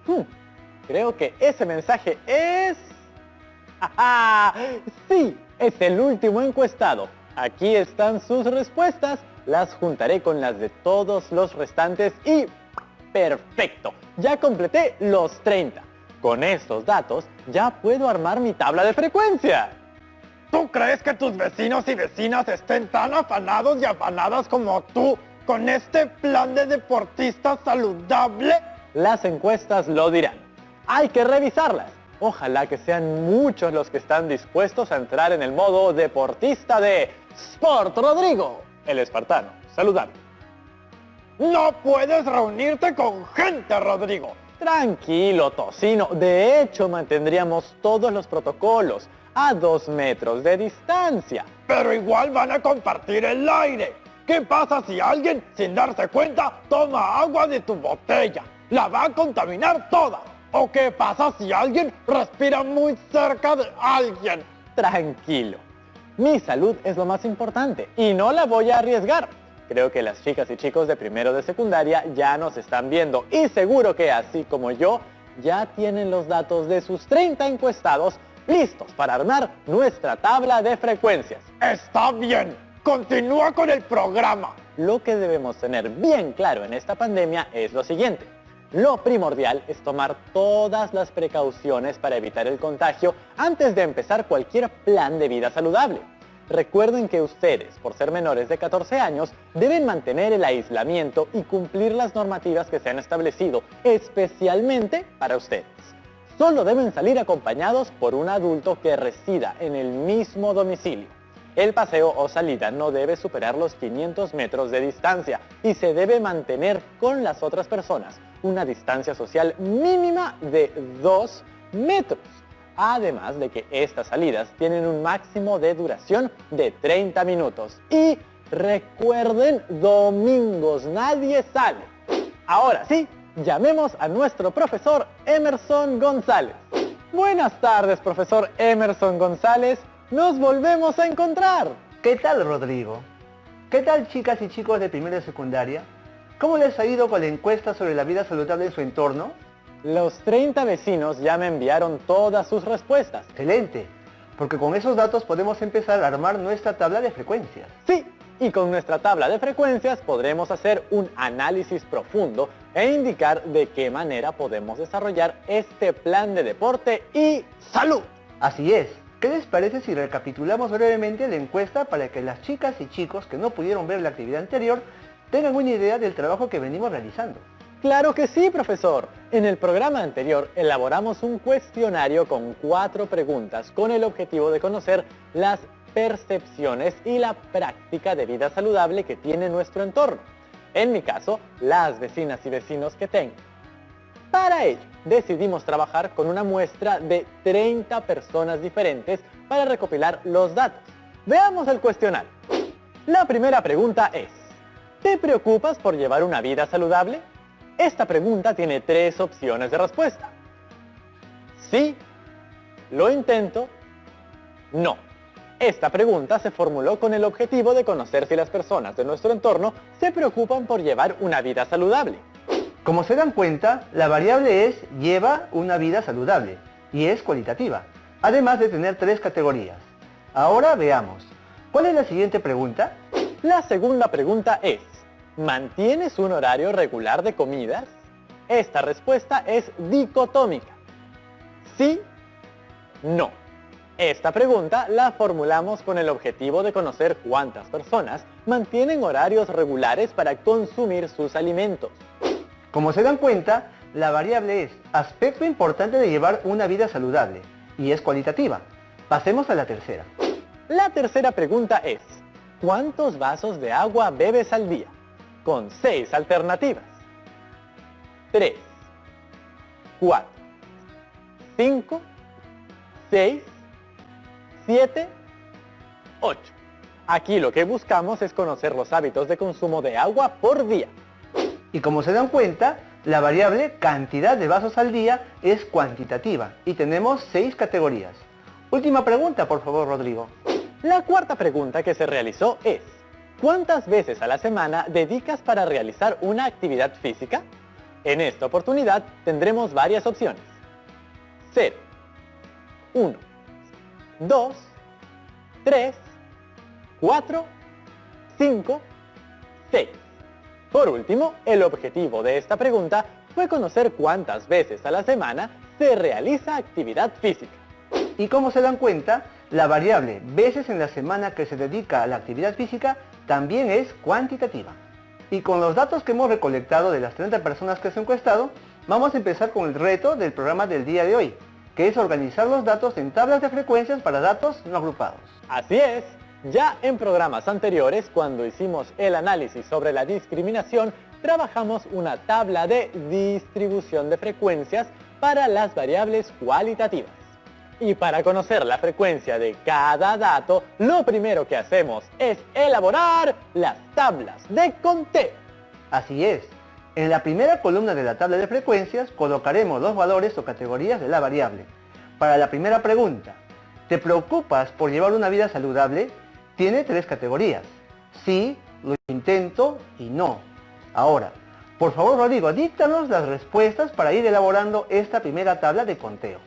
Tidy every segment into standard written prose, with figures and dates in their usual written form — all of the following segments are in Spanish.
Hmm, Creo que ese mensaje es... ¡Ajá! Sí, es el último encuestado. Aquí están sus respuestas. Las juntaré con las de todos los restantes y... ¡perfecto! Ya completé los 30. Con estos datos ya puedo armar mi tabla de frecuencia. ¿Tú crees que tus vecinos y vecinas estén tan afanados y afanadas como tú con este plan de deportista saludable? Las encuestas lo dirán. Hay que revisarlas. Ojalá que sean muchos los que están dispuestos a entrar en el modo deportista de Sport Rodrigo, el espartano saludable. No puedes reunirte con gente, Rodrigo. Tranquilo, tocino. De hecho, mantendríamos todos los protocolos a 2 metros de distancia. Pero igual van a compartir el aire. ¿Qué pasa si alguien, sin darse cuenta, toma agua de tu botella? La va a contaminar toda. ¿O qué pasa si alguien respira muy cerca de alguien? Tranquilo. Mi salud es lo más importante y no la voy a arriesgar. Creo que las chicas y chicos de primero de secundaria ya nos están viendo y seguro que así como yo, ya tienen los datos de sus 30 encuestados listos para armar nuestra tabla de frecuencias. Está bien, continúa con el programa. Lo que debemos tener bien claro en esta pandemia es lo siguiente. Lo primordial es tomar todas las precauciones para evitar el contagio antes de empezar cualquier plan de vida saludable. Recuerden que ustedes, por ser menores de 14 años, deben mantener el aislamiento y cumplir las normativas que se han establecido, especialmente para ustedes. Solo deben salir acompañados por un adulto que resida en el mismo domicilio. El paseo o salida no debe superar los 500 metros de distancia y se debe mantener con las otras personas una distancia social mínima de 2 metros. Además de que estas salidas tienen un máximo de duración de 30 minutos. Y recuerden, domingos nadie sale. Ahora sí, llamemos a nuestro profesor Emerson González. Buenas tardes, profesor Emerson González. Nos volvemos a encontrar. ¿Qué tal, Rodrigo? ¿Qué tal, chicas y chicos de primero de secundaria? ¿Cómo les ha ido con la encuesta sobre la vida saludable en su entorno? Los 30 vecinos ya me enviaron todas sus respuestas. Excelente, porque con esos datos podemos empezar a armar nuestra tabla de frecuencias. Sí, y con nuestra tabla de frecuencias podremos hacer un análisis profundo e indicar de qué manera podemos desarrollar este plan de deporte y salud. Así es. ¿Qué les parece si recapitulamos brevemente la encuesta para que las chicas y chicos que no pudieron ver la actividad anterior tengan una idea del trabajo que venimos realizando? ¡Claro que sí, profesor! En el programa anterior elaboramos un cuestionario con 4 preguntas con el objetivo de conocer las percepciones y la práctica de vida saludable que tiene nuestro entorno. En mi caso, las vecinas y vecinos que tengo. Para ello, decidimos trabajar con una muestra de 30 personas diferentes para recopilar los datos. Veamos el cuestionario. La primera pregunta es, ¿te preocupas por llevar una vida saludable? Esta pregunta tiene 3 opciones de respuesta. Sí, lo intento, no. Esta pregunta se formuló con el objetivo de conocer si las personas de nuestro entorno se preocupan por llevar una vida saludable. Como se dan cuenta, la variable es lleva una vida saludable y es cualitativa, además de tener 3 categorías. Ahora veamos. ¿Cuál es la siguiente pregunta? La segunda pregunta es, ¿mantienes un horario regular de comidas? Esta respuesta es dicotómica. Sí, no. Esta pregunta la formulamos con el objetivo de conocer cuántas personas mantienen horarios regulares para consumir sus alimentos. Como se dan cuenta, la variable es aspecto importante de llevar una vida saludable y es cualitativa. Pasemos a la tercera. La tercera pregunta es, ¿cuántos vasos de agua bebes al día? Con 6 alternativas. 3, 4, 5, 6, 7, 8. Aquí lo que buscamos es conocer los hábitos de consumo de agua por día. Y como se dan cuenta, la variable cantidad de vasos al día es cuantitativa y tenemos 6 categorías. Última pregunta, por favor, Rodrigo. La cuarta pregunta que se realizó es, ¿cuántas veces a la semana dedicas para realizar una actividad física? En esta oportunidad tendremos varias opciones. 0, 1, 2, 3, 4, 5, 6. Por último, el objetivo de esta pregunta fue conocer cuántas veces a la semana se realiza actividad física. Y como se dan cuenta, la variable veces en la semana que se dedica a la actividad física también es cuantitativa. Y con los datos que hemos recolectado de las 30 personas que se han encuestado, vamos a empezar con el reto del programa del día de hoy, que es organizar los datos en tablas de frecuencias para datos no agrupados. Así es, ya en programas anteriores, cuando hicimos el análisis sobre la discriminación, trabajamos una tabla de distribución de frecuencias para las variables cualitativas. Y para conocer la frecuencia de cada dato, lo primero que hacemos es elaborar las tablas de conteo. Así es. En la primera columna de la tabla de frecuencias colocaremos los valores o categorías de la variable. Para la primera pregunta, ¿te preocupas por llevar una vida saludable? Tiene 3 categorías. Sí, lo intento y no. Ahora, por favor Rodrigo, díctanos las respuestas para ir elaborando esta primera tabla de conteo.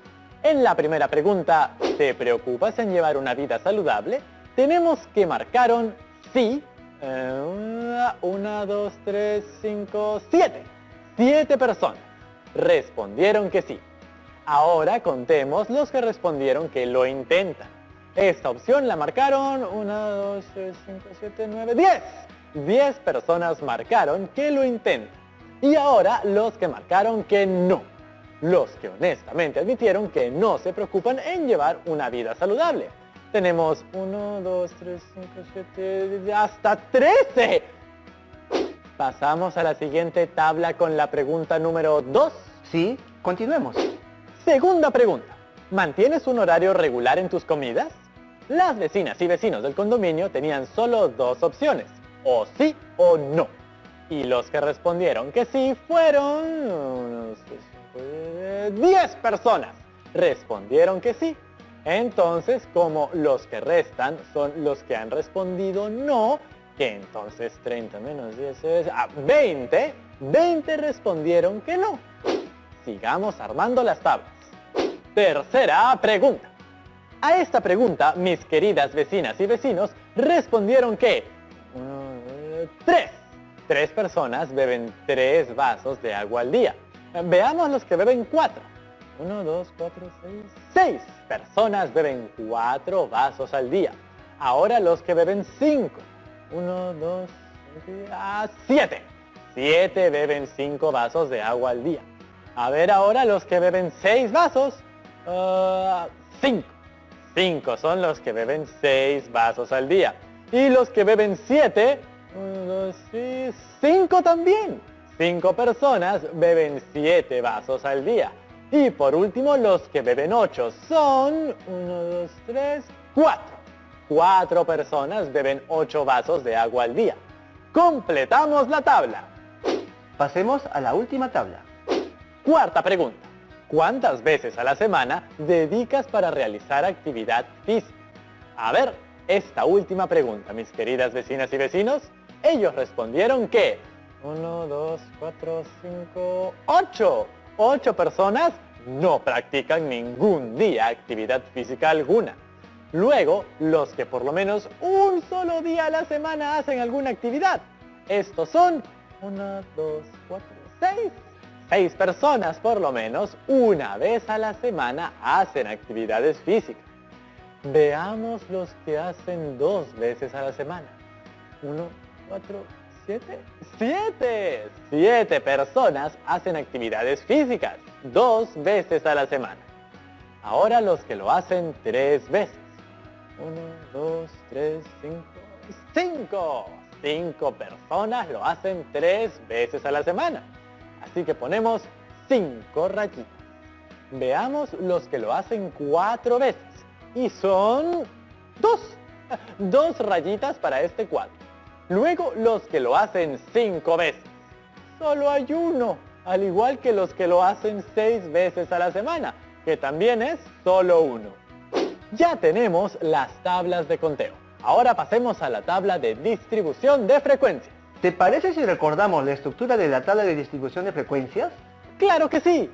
En la primera pregunta, ¿te preocupas en llevar una vida saludable? Tenemos que marcaron sí. 1, 2, 3, 5, 7. 7 personas respondieron que sí. Ahora contemos los que respondieron que lo intentan. Esta opción la marcaron 1, 2, 3, 5, 7, 9, 10. 10 personas marcaron que lo intentan. Y ahora los que marcaron que no. Los que honestamente admitieron que no se preocupan en llevar una vida saludable. Tenemos 1, 2, 3, 5, 7, hasta 13. Pasamos a la siguiente tabla con la pregunta número 2. Sí, continuemos. Segunda pregunta. ¿Mantienes un horario regular en tus comidas? Las vecinas y vecinos del condominio tenían solo 2 opciones, o sí o no. Y los que respondieron que sí fueron 10 personas. Respondieron que sí. Entonces, como los que restan son los que han respondido no, que entonces 30 menos 10 es 20, 20 respondieron que no. Sigamos armando las tablas. Tercera pregunta. A esta pregunta, mis queridas vecinas y vecinos respondieron que 3. 3 personas beben 3 vasos de agua al día. Veamos los que beben 4. 1, 2, 4, 6. 6 personas beben 4 vasos al día. Ahora los que beben 5. 1, 2, 7. 7 beben 5 vasos de agua al día. A ver ahora los que beben 6 vasos. 5. 5 son los que beben 6 vasos al día. Y los que beben 7, 1, 2, 5 también. 5 personas beben 7 vasos al día. Y por último, los que beben 8 son 1, 2, 3, 4. 4 personas beben 8 vasos de agua al día. Completamos la tabla. Pasemos a la última tabla. Cuarta pregunta. ¿Cuántas veces a la semana dedicas para realizar actividad física? A ver, esta última pregunta, mis queridas vecinas y vecinos, ellos respondieron que 1, 2, 4, 5, 8. 8 personas no practican ningún día actividad física alguna. Luego, los que por lo menos un solo día a la semana hacen alguna actividad. Estos son 1, 2, 4, 6. 6 personas por lo menos una vez a la semana hacen actividades físicas. Veamos los que hacen 2 veces a la semana. 1, 4, 7. 7. 7 personas hacen actividades físicas 2 veces a la semana. Ahora los que lo hacen 3 veces. 1, 2, 3, 5. 5. 5 personas lo hacen 3 veces a la semana. Así que ponemos 5 rayitas. Veamos los que lo hacen 4 veces. Y son 2. 2 rayitas para este cuadro. Luego los que lo hacen 5 veces. Solo hay 1. Al igual que los que lo hacen 6 veces a la semana. Que también es solo 1. Ya tenemos las tablas de conteo. Ahora pasemos a la tabla de distribución de frecuencias. ¿Te parece si recordamos la estructura de la tabla de distribución de frecuencias? ¡Claro que sí!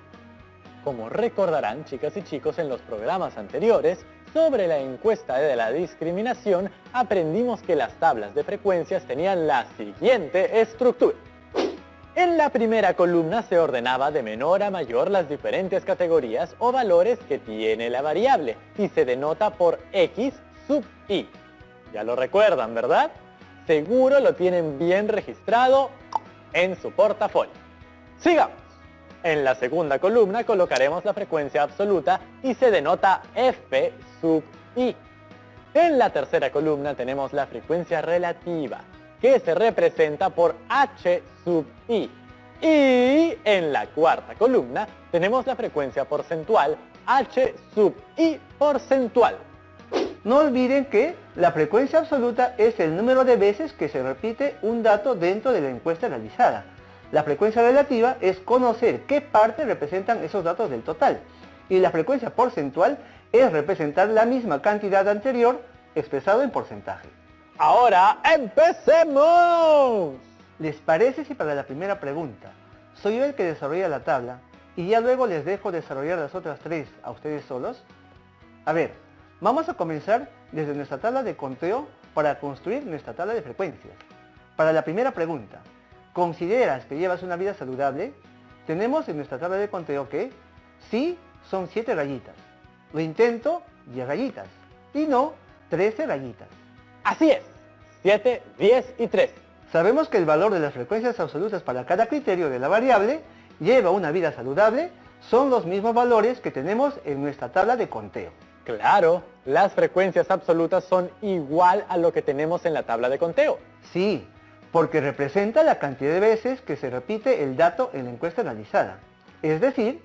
Como recordarán, chicas y chicos, en los programas anteriores, sobre la encuesta de la discriminación, aprendimos que las tablas de frecuencias tenían la siguiente estructura. En la primera columna se ordenaba de menor a mayor las diferentes categorías o valores que tiene la variable y se denota por X sub I. Ya lo recuerdan, ¿verdad? Seguro lo tienen bien registrado en su portafolio. ¡Sigamos! En la segunda columna colocaremos la frecuencia absoluta y se denota F sub I. En la tercera columna tenemos la frecuencia relativa, que se representa por H sub I. Y en la cuarta columna tenemos la frecuencia porcentual, H sub I porcentual. No olviden que la frecuencia absoluta es el número de veces que se repite un dato dentro de la encuesta realizada. La frecuencia relativa es conocer qué parte representan esos datos del total. Y la frecuencia porcentual es representar la misma cantidad anterior expresado en porcentaje. ¡Ahora empecemos! ¿Les parece si para la primera pregunta soy yo el que desarrolla la tabla y ya luego les dejo desarrollar las otras tres a ustedes solos? A ver, vamos a comenzar desde nuestra tabla de conteo para construir nuestra tabla de frecuencias. Para la primera pregunta, ¿consideras que llevas una vida saludable? Tenemos en nuestra tabla de conteo que sí son 7 rayitas, lo intento 10 rayitas y no 13 rayitas. Así es, 7, 10 y 13. Sabemos que el valor de las frecuencias absolutas para cada criterio de la variable lleva una vida saludable son los mismos valores que tenemos en nuestra tabla de conteo. Claro, las frecuencias absolutas son igual a lo que tenemos en la tabla de conteo. Sí, porque representa la cantidad de veces que se repite el dato en la encuesta analizada. Es decir,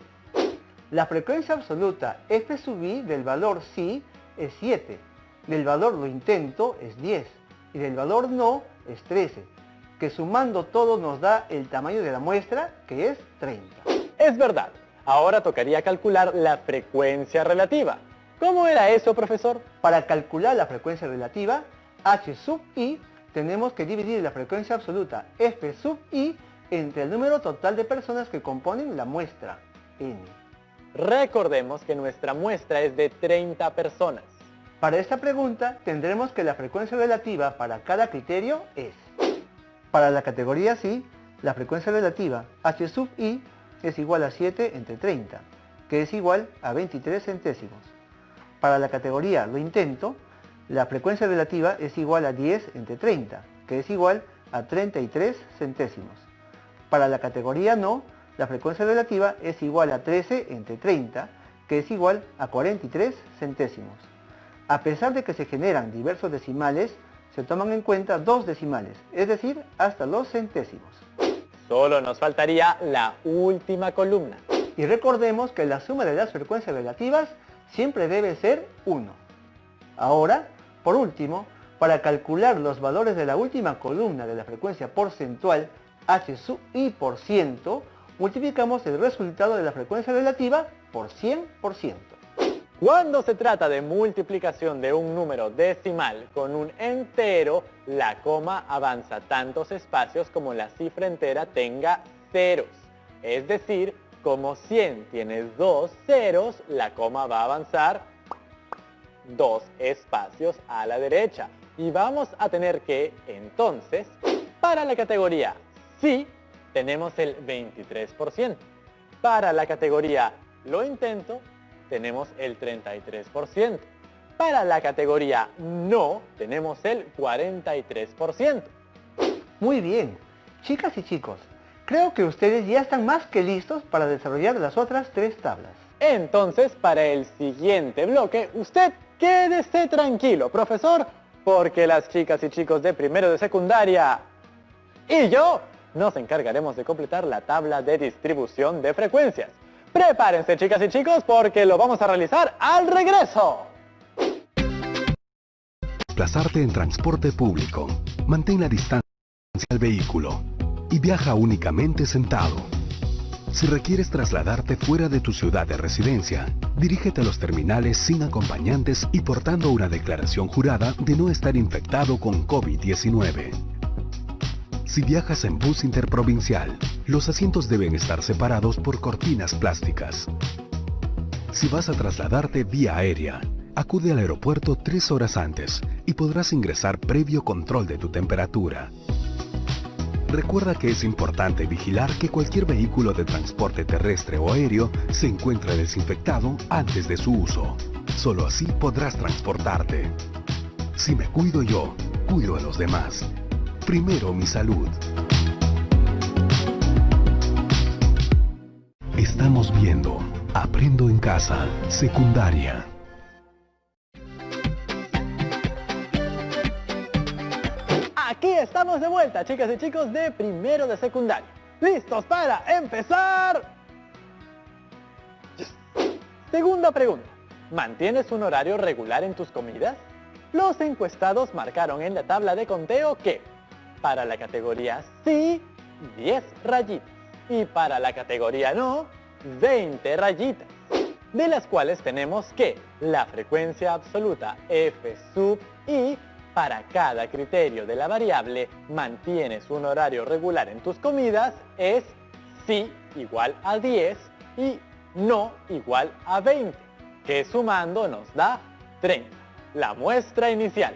la frecuencia absoluta F sub I del valor sí es 7, del valor lo intento es 10 y del valor no es 13, que sumando todo nos da el tamaño de la muestra, que es 30. Es verdad, ahora tocaría calcular la frecuencia relativa. ¿Cómo era eso, profesor? Para calcular la frecuencia relativa, H sub I, tenemos que dividir la frecuencia absoluta F sub I entre el número total de personas que componen la muestra, N. Recordemos que nuestra muestra es de 30 personas. Para esta pregunta tendremos que la frecuencia relativa para cada criterio es: para la categoría sí, la frecuencia relativa H sub I es igual a 7 entre 30, que es igual a 23 centésimos. Para la categoría lo intento, la frecuencia relativa es igual a 10 entre 30, que es igual a 33 centésimos. Para la categoría no, la frecuencia relativa es igual a 13 entre 30, que es igual a 43 centésimos. A pesar de que se generan diversos decimales, se toman en cuenta dos decimales, es decir, hasta los centésimos. Solo nos faltaría la última columna. Y recordemos que la suma de las frecuencias relativas siempre debe ser 1. Ahora, por último, para calcular los valores de la última columna de la frecuencia porcentual H sub I por ciento, multiplicamos el resultado de la frecuencia relativa por 100%. Cuando se trata de multiplicación de un número decimal con un entero, la coma avanza tantos espacios como la cifra entera tenga ceros. Es decir, como 100 tiene 2 ceros, la coma va a avanzar 2 espacios a la derecha. Y vamos a tener que, entonces, para la categoría sí, tenemos el 23%. Para la categoría lo intento, tenemos el 33%. Para la categoría no, tenemos el 43%. Muy bien, chicas y chicos, creo que ustedes ya están más que listos para desarrollar las otras tres tablas. Entonces, para el siguiente bloque, usted quédese tranquilo, profesor, porque las chicas y chicos de primero de secundaria y yo nos encargaremos de completar la tabla de distribución de frecuencias. Prepárense, chicas y chicos, porque lo vamos a realizar al regreso. Desplazarte en transporte público. Mantén la distancia al vehículo y viaja únicamente sentado. Si requieres trasladarte fuera de tu ciudad de residencia, dirígete a los terminales sin acompañantes y portando una declaración jurada de no estar infectado con COVID-19. Si viajas en bus interprovincial, los asientos deben estar separados por cortinas plásticas. Si vas a trasladarte vía aérea, acude al aeropuerto 3 horas antes y podrás ingresar previo control de tu temperatura. Recuerda que es importante vigilar que cualquier vehículo de transporte terrestre o aéreo se encuentre desinfectado antes de su uso. Solo así podrás transportarte. Si me cuido yo, cuido a los demás. Primero mi salud. Estamos viendo Aprendo en Casa, secundaria. Aquí estamos de vuelta, chicas y chicos de primero de secundaria. ¿Listos para empezar? Yes. Segunda pregunta. ¿Mantienes un horario regular en tus comidas? Los encuestados marcaron en la tabla de conteo que para la categoría sí, 10 rayitas. Y para la categoría no, 20 rayitas. De las cuales tenemos que la frecuencia absoluta f sub i para cada criterio de la variable mantienes un horario regular en tus comidas es sí igual a 10 y no igual a 20, que sumando nos da 30, la muestra inicial.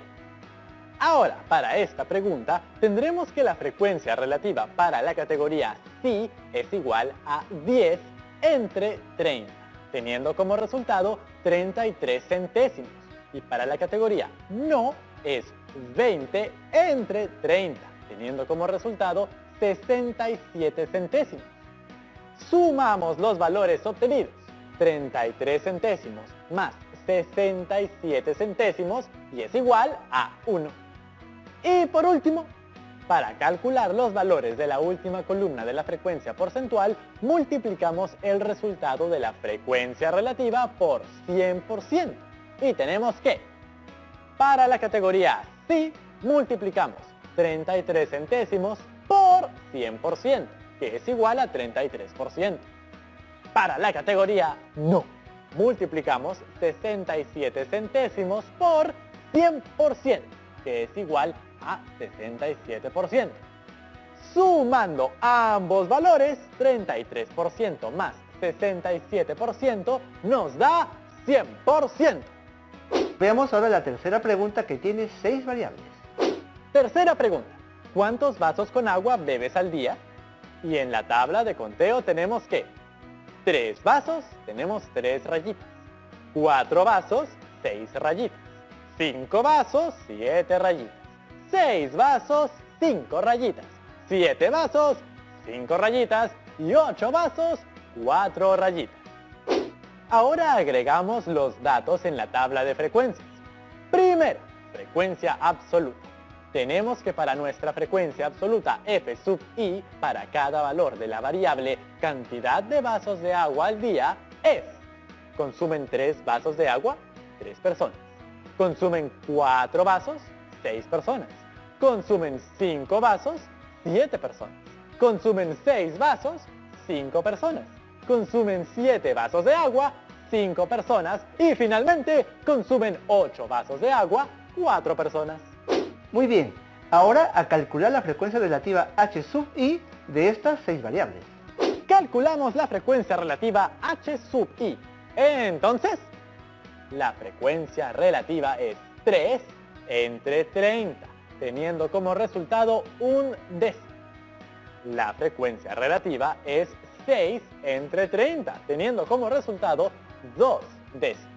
Ahora, para esta pregunta, tendremos que la frecuencia relativa para la categoría sí es igual a 10 entre 30, teniendo como resultado 33 centésimos. Y para la categoría no es 20 entre 30, teniendo como resultado 67 centésimos. Sumamos los valores obtenidos, 33 centésimos más 67 centésimos y es igual a 1. Y por último, para calcular los valores de la última columna de la frecuencia porcentual, multiplicamos el resultado de la frecuencia relativa por 100%. Y tenemos que, para la categoría sí, multiplicamos 33 centésimos por 100%, que es igual a 33%. Para la categoría no, multiplicamos 67 centésimos por 100%, que es igual a 67%. Sumando ambos valores, 33% más 67% nos da 100%. Veamos ahora la tercera pregunta que tiene 6 variables. Tercera pregunta. ¿Cuántos vasos con agua bebes al día? Y en la tabla de conteo tenemos que 3 vasos, tenemos 3 rayitas. 4 vasos, 6 rayitas. 5 vasos, 7 rayitas. 6 vasos, 5 rayitas. 7 vasos, 5 rayitas. Y 8 vasos, 4 rayitas. Ahora agregamos los datos en la tabla de frecuencias. Primero, frecuencia absoluta. Tenemos que para nuestra frecuencia absoluta f sub i, para cada valor de la variable cantidad de vasos de agua al día, es: consumen 3 vasos de agua, 3 personas. Consumen 4 vasos, 6 personas. Consumen 5 vasos, 7 personas. Consumen 6 vasos, 5 personas. Consumen 7 vasos de agua, 5 personas. Y finalmente, consumen 8 vasos de agua, 4 personas. Muy bien, ahora a calcular la frecuencia relativa h sub i de estas 6 variables. Calculamos la frecuencia relativa h sub i. Entonces, la frecuencia relativa es 3 entre 30, teniendo como resultado un décimo. La frecuencia relativa es 6 entre 30, teniendo como resultado 2 décimos.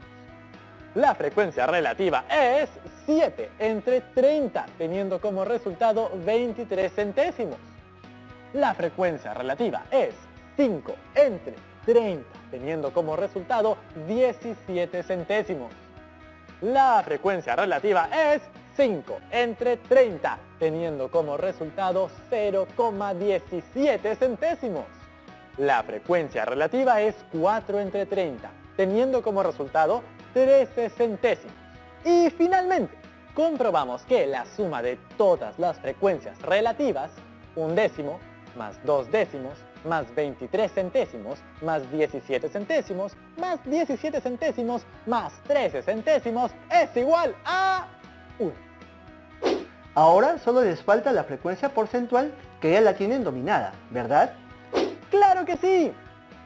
La frecuencia relativa es 7 entre 30, teniendo como resultado 23 centésimos. La frecuencia relativa es 5 entre 30, teniendo como resultado 17 centésimos. La frecuencia relativa es 5 entre 30, teniendo como resultado 0,17 centésimos. La frecuencia relativa es 4 entre 30, teniendo como resultado 13 centésimos. Y finalmente, comprobamos que la suma de todas las frecuencias relativas, un décimo, más 2 décimos, más 23 centésimos, más 17 centésimos, más 17 centésimos, más 13 centésimos, es igual a 1. Ahora solo les falta la frecuencia porcentual que ya la tienen dominada, ¿verdad? ¡Claro que sí!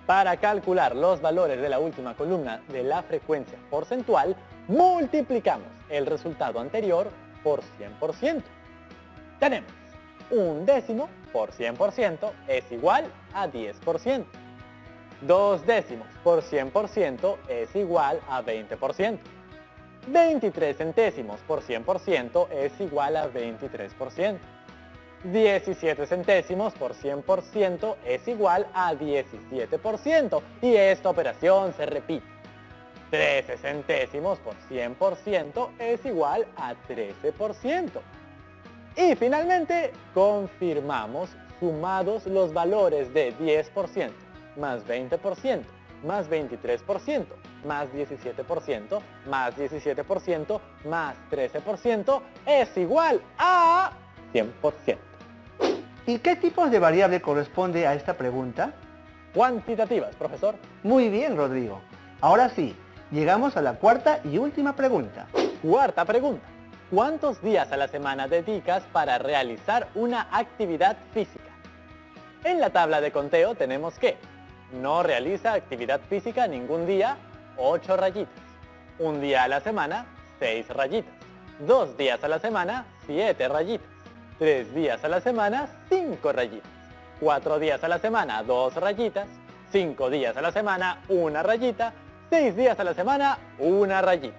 Para calcular los valores de la última columna de la frecuencia porcentual, multiplicamos el resultado anterior por 100%. Tenemos 1/10 por 100% es igual a 10%. 2/10 por 100% es igual a 20%. 23 centésimos por 100% es igual a 23%. 17 centésimos por 100% es igual a 17%. Y esta operación se repite. 13 centésimos por 100% es igual a 13%. Y finalmente, confirmamos sumados los valores de 10%, más 20%, más 23%, más 17%, más 17%, más 13% es igual a 100%. ¿Y qué tipos de variable corresponde a esta pregunta? Cuantitativas, profesor. Muy bien, Rodrigo. Ahora sí, llegamos a la cuarta y última pregunta. Cuarta pregunta. ¿Cuántos días a la semana dedicas para realizar una actividad física? En la tabla de conteo tenemos que no realiza actividad física ningún día, 8 rayitas. Un día a la semana, 6 rayitas. 2 días a la semana, 7 rayitas. 3 días a la semana, 5 rayitas. 4 días a la semana, 2 rayitas. 5 días a la semana, 1 rayita. 6 días a la semana, 1 rayita.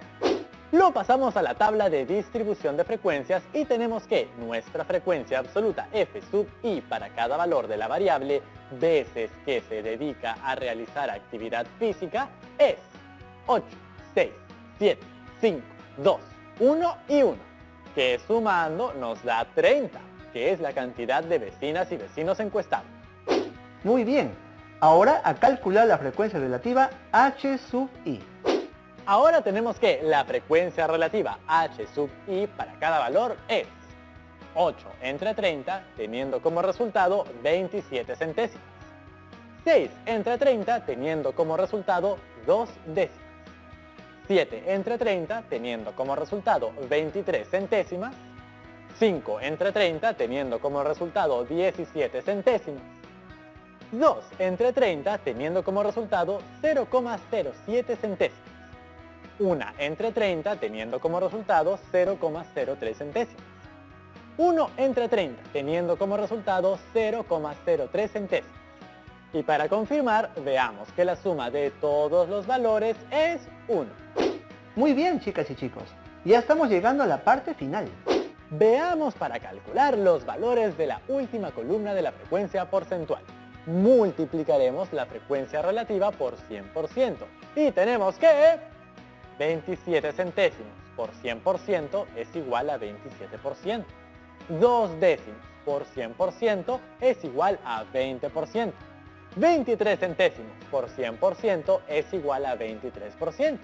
Lo pasamos a la tabla de distribución de frecuencias y tenemos que nuestra frecuencia absoluta f sub i para cada valor de la variable veces que se dedica a realizar actividad física es 8, 6, 7, 5, 2, 1 y 1, que sumando nos da 30, que es la cantidad de vecinas y vecinos encuestados. Muy bien. Ahora a calcular la frecuencia relativa h sub i. Ahora tenemos que la frecuencia relativa h sub i para cada valor es 8 entre 30, teniendo como resultado 27 centésimas. 6 entre 30, teniendo como resultado 2 décimas. 7 entre 30, teniendo como resultado 23 centésimas. 5 entre 30, teniendo como resultado 17 centésimas. 2 entre 30, teniendo como resultado 0,07 centésimas. 1 entre 30, teniendo como resultado 0,03 centésimas. 1 entre 30, teniendo como resultado 0,03 centésimas. Y para confirmar, veamos que la suma de todos los valores es 1. Muy bien, chicas y chicos. Ya estamos llegando a la parte final. Veamos para calcular los valores de la última columna de la frecuencia porcentual. Multiplicaremos la frecuencia relativa por 100%. Y tenemos que 27 centésimos por 100% es igual a 27%. 2 décimos por 100% es igual a 20%. 23 centésimos por 100% es igual a 23%.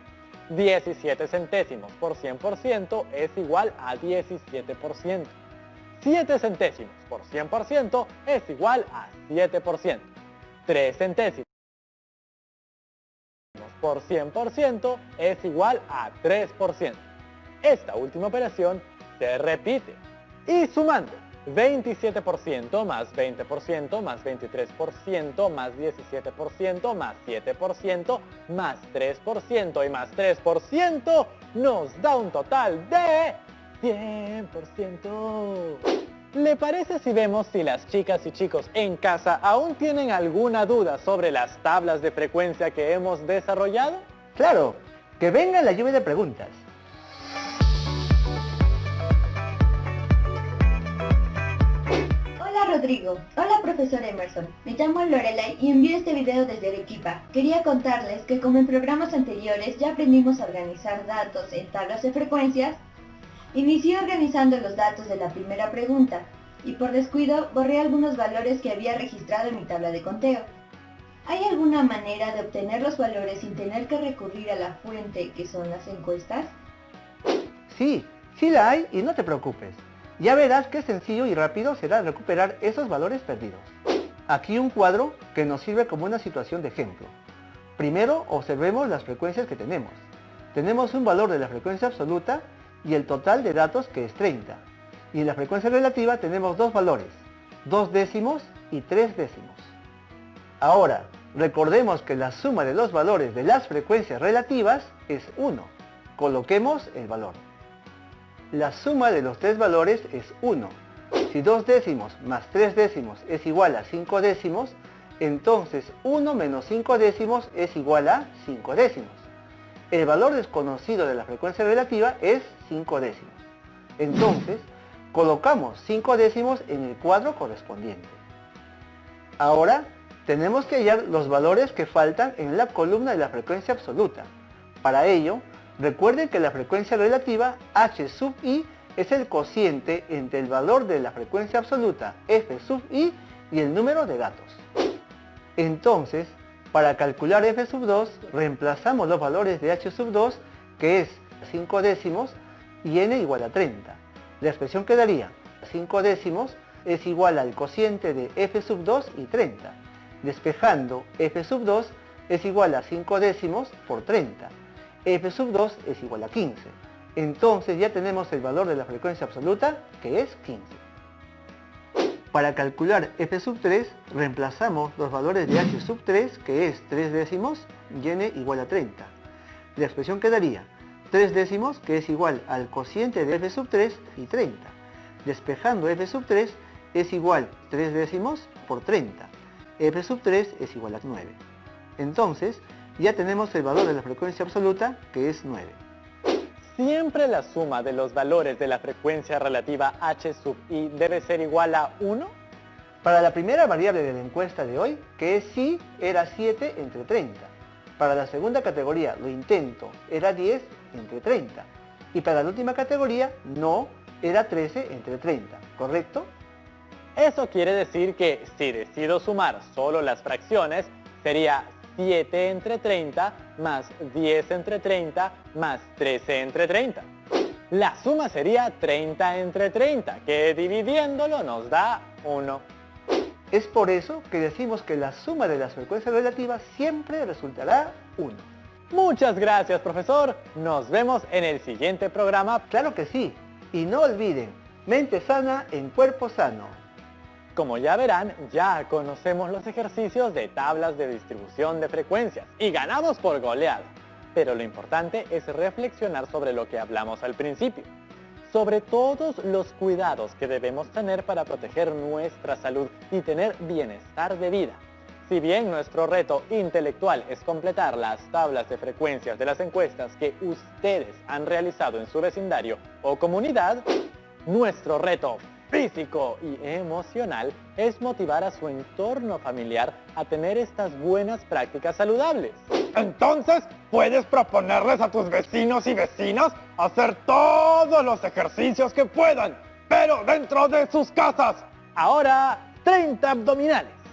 17 centésimos por 100% es igual a 17%. 7 centésimos por 100% es igual a 7%. 3 centésimos por 100% es igual a 3%. Esta última operación se repite. Y sumando 27% más 20% más 23% más 17% más 7% más 3% y más 3% nos da un total de 100%. ¿Le parece si vemos si las chicas y chicos en casa aún tienen alguna duda sobre las tablas de frecuencia que hemos desarrollado? Claro, que venga la lluvia de preguntas. Hola Rodrigo, hola profesor Emerson, me llamo Lorelai y envío este video desde Arequipa. Quería contarles que como en programas anteriores ya aprendimos a organizar datos en tablas de frecuencias, inicié organizando los datos de la primera pregunta y por descuido borré algunos valores que había registrado en mi tabla de conteo. ¿Hay alguna manera de obtener los valores sin tener que recurrir a la fuente que son las encuestas? Sí, sí la hay y no te preocupes. Ya verás qué sencillo y rápido será recuperar esos valores perdidos. Aquí un cuadro que nos sirve como una situación de ejemplo. Primero observemos las frecuencias que tenemos. Tenemos un valor de la frecuencia absoluta y el total de datos que es 30. Y en la frecuencia relativa tenemos dos valores, 2 décimos y 3 décimos. Ahora, recordemos que la suma de los valores de las frecuencias relativas es 1. Coloquemos el valor. La suma de los tres valores es 1. Si 2 décimos más 3 décimos es igual a 5 décimos, entonces 1 menos 5 décimos es igual a 5 décimos. El valor desconocido de la frecuencia relativa es 5 décimos. Entonces, colocamos 5 décimos en el cuadro correspondiente. Ahora, tenemos que hallar los valores que faltan en la columna de la frecuencia absoluta. Para ello, recuerden que la frecuencia relativa h sub i es el cociente entre el valor de la frecuencia absoluta f sub i y el número de datos. Entonces, para calcular f sub 2, reemplazamos los valores de h sub 2, que es 5 décimos, y n igual a 30. La expresión quedaría 5 décimos es igual al cociente de f sub 2 y 30. Despejando, f sub 2 es igual a 5 décimos por 30. f sub 2 es igual a 15. Entonces ya tenemos el valor de la frecuencia absoluta, que es 15. Para calcular f sub 3, reemplazamos los valores de h sub 3, que es 3 décimos, y n igual a 30. La expresión quedaría 3 décimos, que es igual al cociente de f sub 3 y 30. Despejando f sub 3 es igual 3 décimos por 30. f sub 3 es igual a 9. Entonces, ya tenemos el valor de la frecuencia absoluta, que es 9. ¿Siempre la suma de los valores de la frecuencia relativa h sub i debe ser igual a 1? Para la primera variable de la encuesta de hoy, que es sí, era 7 entre 30. Para la segunda categoría, lo intento, era 10 entre 30. Y para la última categoría, no, era 13 entre 30, ¿correcto? Eso quiere decir que si decido sumar solo las fracciones, sería 7 entre 30 más 10 entre 30 más 13 entre 30. La suma sería 30 entre 30, que dividiéndolo nos da 1. Es por eso que decimos que la suma de las frecuencias relativas siempre resultará 1. Muchas gracias, profesor. Nos vemos en el siguiente programa. Claro que sí. Y no olviden, mente sana en cuerpo sano. Como ya verán, ya conocemos los ejercicios de tablas de distribución de frecuencias y ganamos por goleada. Pero lo importante es reflexionar sobre lo que hablamos al principio, sobre todos los cuidados que debemos tener para proteger nuestra salud y tener bienestar de vida. Si bien nuestro reto intelectual es completar las tablas de frecuencias de las encuestas que ustedes han realizado en su vecindario o comunidad, nuestro reto físico y emocional es motivar a su entorno familiar a tener estas buenas prácticas saludables. Entonces, puedes proponerles a tus vecinos y vecinas hacer todos los ejercicios que puedan, pero dentro de sus casas. Ahora, 30 abdominales.